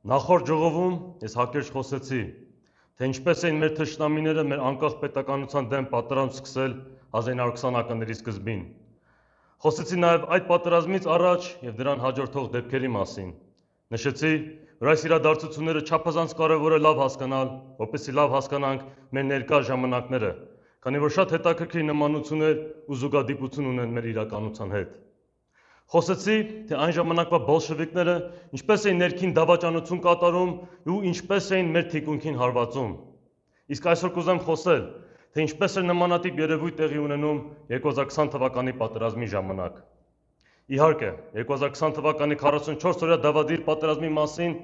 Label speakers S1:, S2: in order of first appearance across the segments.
S1: Նախորդ ժողովում ես հակիրճ խոսեցի, թե ինչպես էին մեր թշնամիները մեր անկախ պետականության դեմ պատերազմ սկսել 1920-ականների սկզբին։ Խոսեցի նաև այդ պատերազմից առաջ եւ դրան հաջորդող դեպքերի մասին։ Նշեցի, որ այս իրադարձությունները չափազանց կարևոր է լավ հասկանալ, որպեսզի լավ հասկանանք մեր ներկա ժամանակները, քանի որ շատ հետաքրքիր նմանություններ ու զուգադիպություն ունեն մեր իրականության հետ։ Խոսեցի, թե այն ժամանակվա բոլշևիկները ինչպես էին ներքին դավաճանություն կատարում ու ինչպես էին մեր թիկունքին հարվածում։ Իսկ այսօր կուզեմ խոսել, թե ինչպես էր նմանատիպ երևույթ տեղի ունենում 2020 թվականի պատերազմի ժամանակ։ Իհարկե, 2020 թվականի 44-օրյա դավադիր պատերազմի մասին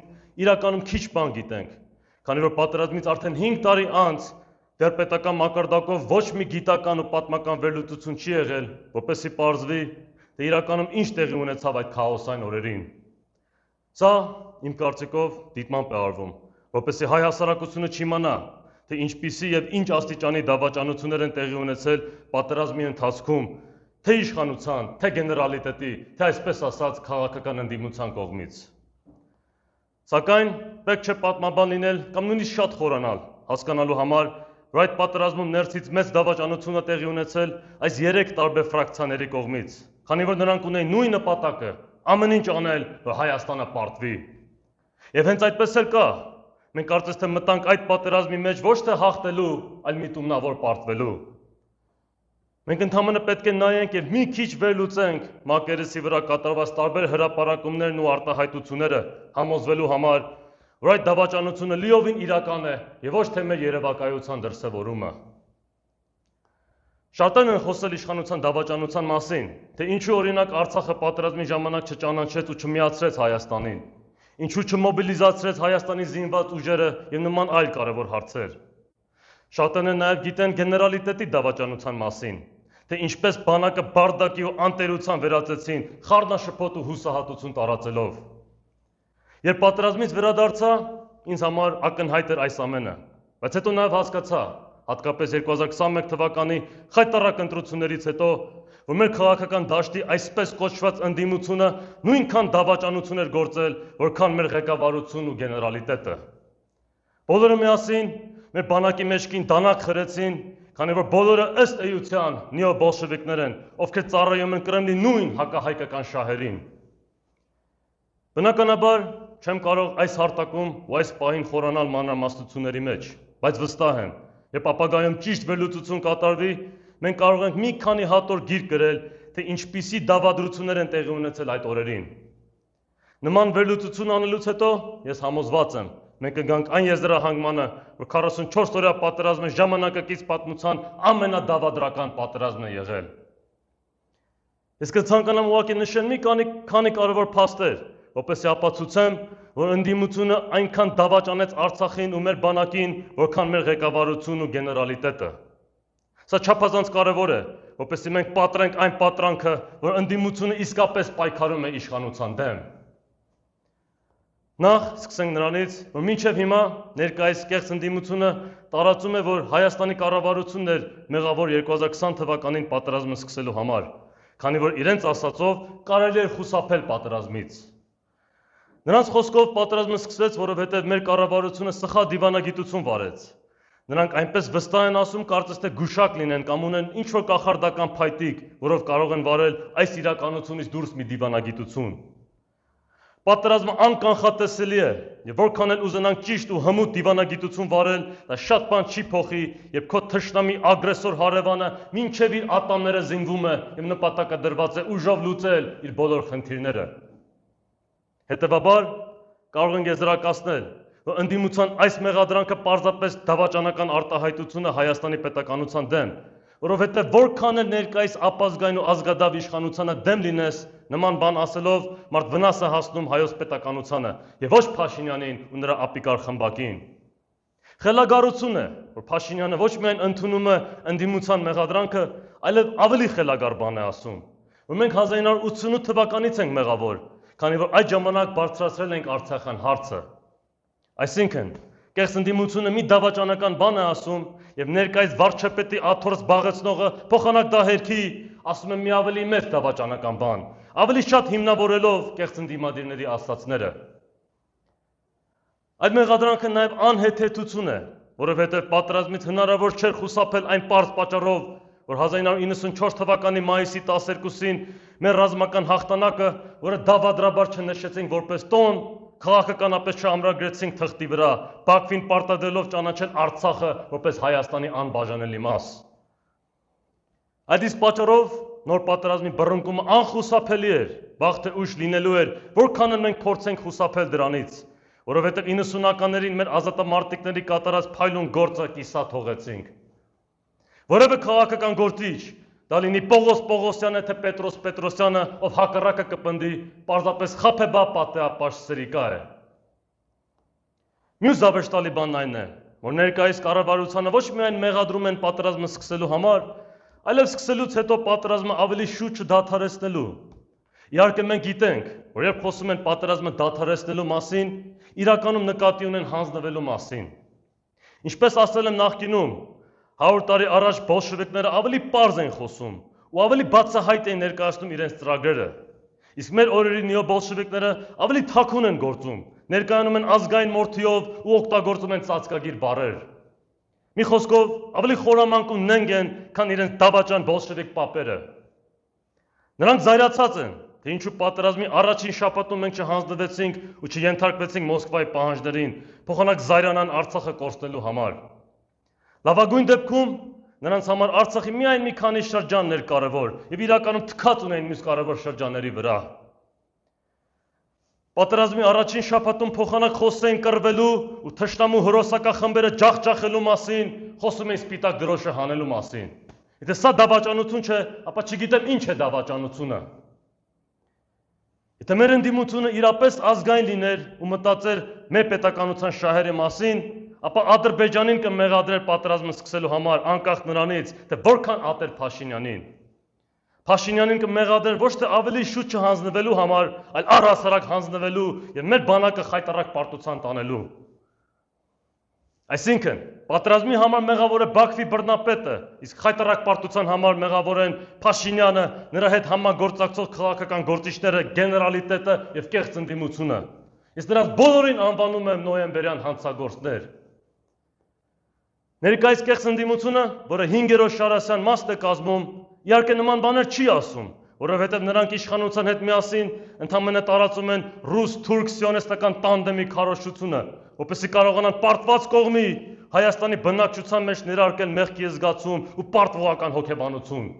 S1: իրականում քիչ բան գիտենք, քանի որ պատերազմից արդեն 5 տարի անց դեռ պետական մակարդակով ոչ մի գիտական ու պատմական վերլուծություն չի եղել, որպեսզի պարզվի, թե իրականում ինչ տեղի ունեցավ այդ քաոսային օրերին։ Սա իմ կարծիքով դիտմամբ է արվում, որպեսզի հայ հասարակությունը չիմանա, թե ինչպիսի եւ ինչ աստիճանի դավաճանություններ են տեղի ունեցել պատերազմի ընթացքում, թե իշխանության, թե գեներալիտետի, թե այսպես ասած քաղաքական ընդդիմության կողմից։ Սակայն պետք չէ պատմաբան լինել կամ նույնիսկ շատ խորանալ, հասկանալու համար, որ այդ պատերազմում ներսից մեծ դավաճանություն է տեղի ունեցել այս 3 տարբեր ֆրակցիաների կողմից, քանի որ նրանք ունեին նույն նպատակը՝ ամեն ինչ անել, որ Հայաստանը պարտվի։ Եվ հենց այդպես էլ կա։ Մենք կարծես թե մտանք այդ պատերազմի մեջ ոչ թե հաղթելու, այլ միտումնավոր պարտվելու։ Մենք ընդհանրապես պետք է նայենք եւ մի քիչ վերլուծենք մակերեսի վրա կատարված տարբեր հրապարակումներն ու արտահայտությունները, համոզվելու համար, որ այդ դավաճանությունը լիովին իրական է եւ ոչ թե մեր երևակայության դրսեւորումը։ Շատերն են խոսել իշխանության դավաճանության մասին, թե ինչու օրինակ Արցախը պատերազմի ժամանակ չճանաչեց ու չմիացրեց Հայաստանին, ինչու չմոբիլիզացրեց Հայաստանի զինված ուժերը եւ նման այլ կարևոր հարցեր։ Շատերն նաև գիտեն գեներալիտետի դավաճանության մասին, թե ինչպես բանակը բարդակի ու անտերության վերածեցին խառնաշփոթ ու հուսահատություն տարածելով։ Երբ պատերազմից վերադարձա, ինձ համար ակնհայտ էր այս ամենը, բայց հետո նաև հասկացա, հատկապես 2021 թվականի խայտառակ ընտրություններից հետո, որ մեր քաղաքական դաշտի այսպես կոչված ընդդիմությունը նույնքան դավաճանություն էր գործել, որքան մեր ղեկավարությունն ու գեներալիտետը։ Բոլորը միասին մեր բանակի մեջքին դանակ խրեցին, քանի որ բոլորը ըստ էության նեոբոլշևիկներ են, ովքեր ծառայում են Կրեմլի նույն հակահայկական շահերին։ Բնականաբար չեմ կարող այս հարթակում ու այս պահին խորանալ մանրամասնությունների մեջ, բայց վստահ եմ, երբ ապագայում ճիշտ վերլուծություն կատարվի, մենք կարող ենք մի քանի հատոր գիրք գրել, թե ինչպիսի դավադրություններ են տեղի ունեցել այդ օրերին։ Նման վերլուծություն անելուց հետո ես համոզված եմ, մենք կգանք այն եզրահանգմանը, որ 44-օրյա պատերազմը ժամանակակից պատմության ամենադավադրական պատերազմն է եղել։ Ես կցանկանամ ուղղակի նշել մի քանի կարևոր փաստեր, որպեսզի ապացուցեմ, որ ընդդիմությունը այնքան դավաճանեց Արցախին ու մեր բանակին, որքան մեր ղեկավարությունն ու գեներալիտետը։ Սա չափազանց կարևոր է, որպեսզի մենք պատրենք այն պատրանքը, որ ընդդիմությունը իսկապես պայքարում է իշխանության դեմ։ Նախ սկսենք նրանից, որ մինչև հիմա ներկայիս կեղծ ընդդիմությունը տարածում է, որ Հայաստանի կառավարությունն էր մեղավոր 2020 թվականին պատերազմը սկսելու համար, քանի որ իրենց ասածով կարելի էր խուսափել պատերազմից։ Նրանց խոսքով պատերազմը սկսվեց, որովհետև մեր կառավարությունը սխալ դիվանագիտություն վարեց։ Նրանք այնպես վստահ են ասում, կարծես թե գուշակ լինեն կամ ունեն ինչ-որ կախարդական փայտիկ, որով կարող են վարել այս իրականությունից դուրս մի դիվանագիտություն։ Պատերազմը անկանխատեսելի է, եւ որքան էլ ուզենանք ճիշտ ու հմուտ դիվանագիտություն վարել, դա շատ բան չի փոխի, եւ քո թշնամի ագրեսոր հարևանը մինչեւ իր ատամները զինվում է եւ նպատակը դրված է ուժով լուծել իր բոլոր խնդիրները։ Հետևաբար կարող ենք եզրակացնել, որ ընդդիմության այս մեղադրանքը պարզապես դավաճանական արտահայտություն է Հայաստանի պետականության դեմ, որովհետև որքան էլ ներկայիս ապազգային ու ազգադավ իշխանությանը դեմ լինես, նման բան ասելով մարդ վնաս է հասնում հայոց պետականությանը եւ ոչ Փաշինյանին ու նրա ապիկար խմբակին։ Խելագարություն է, որ Փաշինյանը ոչ միայն ընդունում է ընդդիմության մեղադրանքը, այլև ավելի խելագար բան է ասում, որ մենք 1988 թվականից ենք մեղավոր, քանի որ այդ ժամանակ բարձրացրել ենք Արցախյան հարցը։ Այսինքն, կեղծ ընդդիմությունը մի դավաճանական բան է ասում եւ ներկայիս վարչապետի աթոռ զբաղեցնողը փոխանակ դահերքի ասում է մի ավելի մեծ դավաճանական բան, ավելի շատ հիմնավորելով կեղծ ընդդիմադիրների ասածները։ Այդ մեղադրանքը նաև անհեթեթություն է, որովհետև պատերազմից հնարավոր չէր խուսափել այն պարզ պատճառով, որ 1994 թվականի մայիսի 12-ին մեր ռազմական հաղթանակը, որը դավադրաբար չնշեցինք որպես տոն, քաղաքականապես չամրագրեցինք թղթի վրա, Բաքվին պարտադրելով ճանաչել Արցախը որպես Հայաստանի անբաժանելի մաս։ Այդ իսկ պատճառով նոր պատերազմի բռնկումը անխուսափելի էր, վաղ թե ուշ լինելու էր, որքան մենք փորձենք խուսափել դրանից, որովհետև 90-ականներին մեր ազատամարտիկների կատարած փայլուն գործը կիսա թողեցինք։ Որևէ քաղաքական գործիչ, դա լինի Պողոս Պողոսյանը թե Պետրոս Պետրոսյանը, ով հակառակը կպնդի, պարզապես խաբեբա պատեապաշտ սրիկա է։ Մյուս զավեշտալի բանն այն է, որ ներկայիս կառավարությանը ոչ միայն մեղադրում են պատերազմը սկսելու համար, այլև սկսելուց հետո պատերազմը ավելի շուտ չդադարեցնելու։ Իհարկե մենք գիտենք, որ երբ խոսում են պատերազմը դադարեցնելու մասին, իրականում նկատի ունեն հանձնվելու մասին։ Ինչպես ասել եմ նախկինում, 100 տարի առաջ բոլշևիկները ավելի պարզ են խոսում ու ավելի բացահայտ են ներկայացնում իրենց ծրագրերը։ Իսկ մեր օրերի նեոբոլշևիկները ավելի թաքուն են գործում, ներկայանում են ազգային մորթիով ու օգտագործում են ծածկագիր բառեր։ Մի խոսքով, ավելի խորամանկ ու նենգ են, քան իրենց դավաճան բոլշևիկ պապերը։ Նրանք զայրացած են, թե ինչու պատերազմի առաջին շաբաթում մենք չհանձնվեցինք ու չենթարկվեցինք Մոսկվայի պահանջներին, փոխանակ զայրանան Արցախը կորցնելու համար։ Լավագույն դեպքում նրանց համար Արցախի միայն մի քանի շրջաններ կարևոր եւ իրականում թքած ունեն մյուս կարևոր շրջանների վրա։ Պատերազմի առաջին շաբաթում փոխանակ խոսեին կռվելու ու թշնամու հրոսակախմբերը ջախջախելու մասին, խոսում էին սպիտակ դրոշը հանելու մասին։ Եթե սա դավաճանություն չէ, ապա չգիտեմ ինչ է դավաճանությունը։ Եթե մեր ընդդիմությունը իրապես ազգային լիներ ու մտածեր մեր պետականության շահերի մասին, ապա Ադրբեջանին կմեղադրեր պատերազմը սկսելու համար, անկախ նրանից, թե որքան ատեր Փաշինյանին։ Փաշինյանին կմեղադրեր ոչ թե ավելի շուտ չհանձնվելու համար, այլ առհասարակ հանձնվելու եւ մեր բանակը խայտառակ պարտության տանելու։ Այսինքն, պատերազմի համար մեղավոր է Բաքվի բռնապետը, իսկ խայտառակ պարտության համար մեղավոր են Փաշինյանը, նրա հետ համագործակցող քաղաքական գործիչները, գեներալիտետը եւ կեղծ ընդդիմությունը։ Ես նրանց բոլորին անվանում եմ նոյեմբերյան հանցագործներ։ Ներկայիս կեղծ ընդդիմությունը, որը 5-րդ Շարասյան մասն է կազմում, իհարկե նման բաներ չի ասում, որովհետև նրանք իշխանության հետ միասին ընդամենը տարածում են ռուս-թուրք սիոնիստական տանդեմի քարոզչությունը, որպեսզի կարողանան պարտված կողմի Հայաստանի բնակչության մեջ ներարկել մեղքի զգացում ու պարտվողական հոգեբանություն։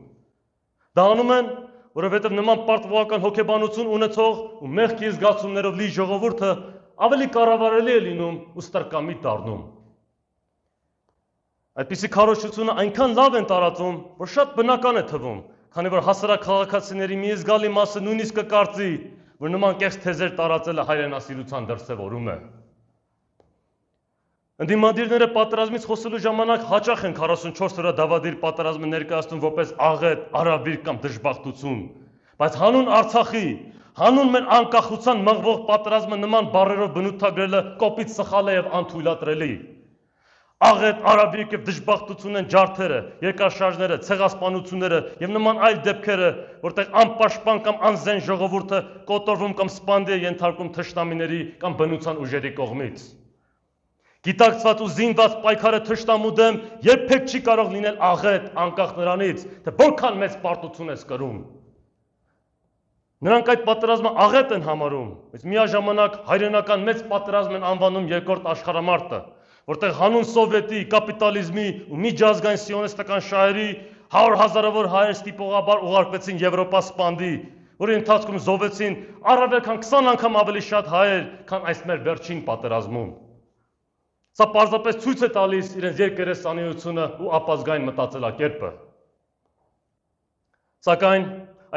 S1: Դա անում են, որովհետև նման պարտվողական հոգեբանություն ունեցող ու մեղքի զգացումներով լի ժողովուրդը ավելի կառավարելի է լինում ու ստրկամիտ դառնում։ Այդպիսի քարոզչությունը այնքան լավ են տարածում, որ շատ բնական է թվում, քանի որ հասարակ քաղաքացիների մի զգալի մասը նույնիսկ կկարծի, որ նման կեղծ թեզեր տարածելը հայրենասիրության դրսևորում է։ Ընդդիմադիրները պատերազմից խոսելու ժամանակ հաճախ են 44 օրյա դավադիր պատերազմը ներկայացնում որպես աղետ, արաբիր կամ դժբախտություն, բայց հանուն Արցախի, հանուն մեր անկախության մղվող պատերազմը նման բառերով բնութագրելը կոպիտ սխալ է եւ անթույլատրելի։ Աղետ, արաբիկ եւ դժբախտություն են ջարդերը, երկրաշարժները, ցեղասպանությունները եւ նման այլ դեպքերը, որտեղ անպաշտպան կամ անզեն ժողովուրդը կոտորվում կամ սպանդի է ենթարկում թշնամիների կամ բնության ուժերի կողմից։ Գիտակցված ու զինված պայքարը թշնամու դեմ երբեք չի կարող լինել աղետ, անկախ նրանից, թե որքան մեծ պարտություն ես կրում։ Նրանք այդ պատերազմը աղետ են համարում, բայց միաժամանակ հայրենական մեծ պատերազմ են անվանում երկրորդ աշխարհամարտը, որտեղ հանուն սովետի, կապիտալիզմի ու միջազգային սիոնիստական շահերի 100,000-ավոր հայեր ստիպողաբար ուղարկվեցին Եվրոպա սպանդի, որի ընթացքում զոհվեցին առավել քան 20 անգամ ավելի շատ հայեր, քան այս մեր վերջին պատերազմում։ Սա պարզապես ցույց է տալիս իրենց երկերեսանիությունը ու ապազգային մտածելակերպը։ Սակայն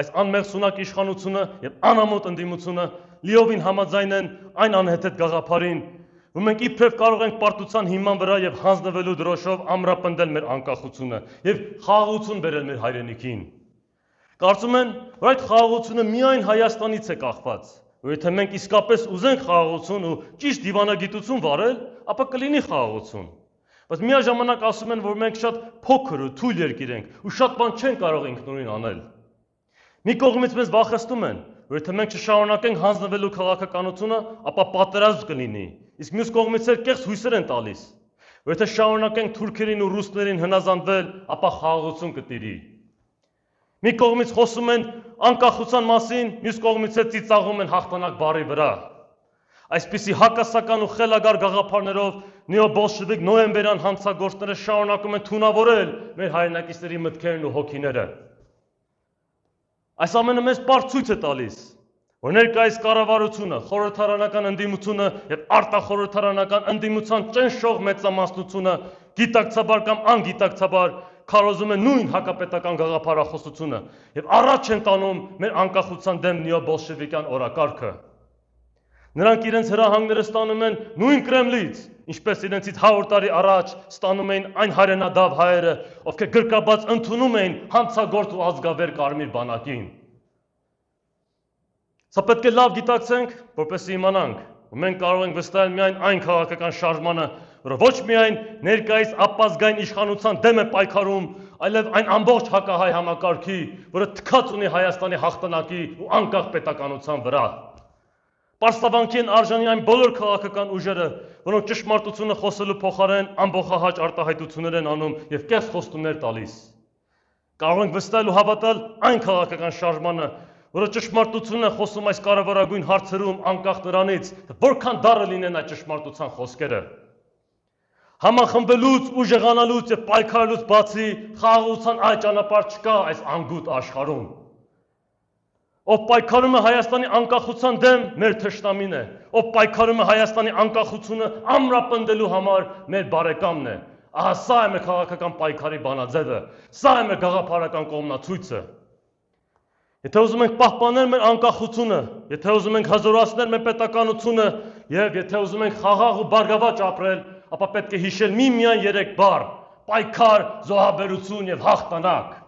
S1: այս անմեղսունակ իշխանությունը եւ անամոթ ընդդիմությունը լիովին համաձայն են այն անհեթեթ գաղափարին, որ մենք իբրև կարող ենք պարտության հիման վրա եւ հանձնվելու դրոշով ամրապնդել մեր անկախությունը եւ խաղաղություն բերել մեր հայրենիքին։ Կարծում են, որ այդ խաղաղությունը միայն Հայաստանից է կախված, որ եթե մենք իսկապես ուզենք խաղաղություն ու ճիշտ դիվանագիտություն վարել, ապա կլինի խաղաղություն։ Բայց միաժամանակ ասում են, որ մենք շատ փոքր ու թույլ երկիր ենք ու շատ բան չեն կարող ինքնուրույն անել։ Մի կողմից մեզ վախեցնում են, որ եթե մենք չշարունակենք հանձնվելու քաղաքականությունը, ապա պատերազմ կլինի։ Իսկ մյուս կողմից էլ կեղծ հույսեր են տալիս, որ եթե շարունակենք թուրքերին ու ռուսներին հնազանդվել, ապա խաղաղություն կտիրի։ Մի կողմից խոսում են անկախության մասին, մյուս կողմից էլ ծիծաղում են հաղթանակ բառի վրա։ Այսպիսի հակասական ու խելագար գաղափարներով նեոբոլշևիկ նոյեմբերյան հանցագործները շարունակում են թունավորել մեր հայրենակիցների մտքերն ու հոգիները։ Այս ամենը մեզ պարզ ցույց է տալիս, որ ներկայիս կառավարությունը, խորհրդարանական ընդդիմությունը եւ արտախորհրդարանական ընդդիմության ճնշող մեծամասնությունը գիտակցաբար կամ անգիտակցաբար քարոզում են նույն հակապետական գաղափարախոսությունը եւ առաջ են տանում մեր անկախության դեմ նեոբոլշևիկյան օրակարգը։ Նրանք իրենց հրահանգները ստանում են նույն Կրեմլից, ինչպես իրենցից 100 տարի առաջ ստանում էին այն հայրենադավ հայերը, ովքեր գրկաբաց ընդունում էին հանցագործ ու ազգավեր կարմիր բանակին։ Սա պետք է լավ գիտակցենք, որպեսզի իմանանք, որ մենք կարող ենք վստահել միայն այն քաղաքական շարժմանը, որը ոչ միայն ներկայիս ապազգային իշխանության դեմ է պայքարում, այլև այն ամբողջ հակահայ համակարգի, որը թքած ունի Հայաստանի հաղթանակի ու անկախ պետականության վրա։ Պարսավանքի են արժանի այն բոլոր քաղաքական ուժերը, որոնք ճշմարտությունը խոսելու փոխարեն ամբողջահաճ արտահայտություններ են անում եւ կեղծ խոստումներ տալիս։ Կարող ենք վստահել ու հավատալ այն քաղաքական շարժմանը, որը ճշմարտությունն է խոսում այս կարևորագույն հարցերում անկախ նրանից, թե որքան դառը լինեն այդ ճշմարտության խոսքերը։ Համախմբելուց, ուժեղանալուց եւ պայքարելուց բացի խաղաղության այլ ճանապարհ չկա այս անգութ աշխարհում։ Ով պայքարում է Հայաստանի անկախության դեմ, մեր թշնամին է, ով պայքարում է Հայաստանի անկախությունը ամրապնդելու համար, մեր բարեկամն է։ Ահա սա է մեր քաղաքական պայքարի բանաձևը, սա է մեր գաղափարական կողմնացույցը։ Եթե ուզում ենք պահպանել մեր անկախությունը, եթե ուզում ենք հզորացնել մեր պետականությունը եւ եթե ուզում ենք խաղաղ ու բարգավաճ ապրել, ապա պետք է հիշել միմիայն 3 բառ՝ պայքար, զոհաբերություն եւ հաղթանակ։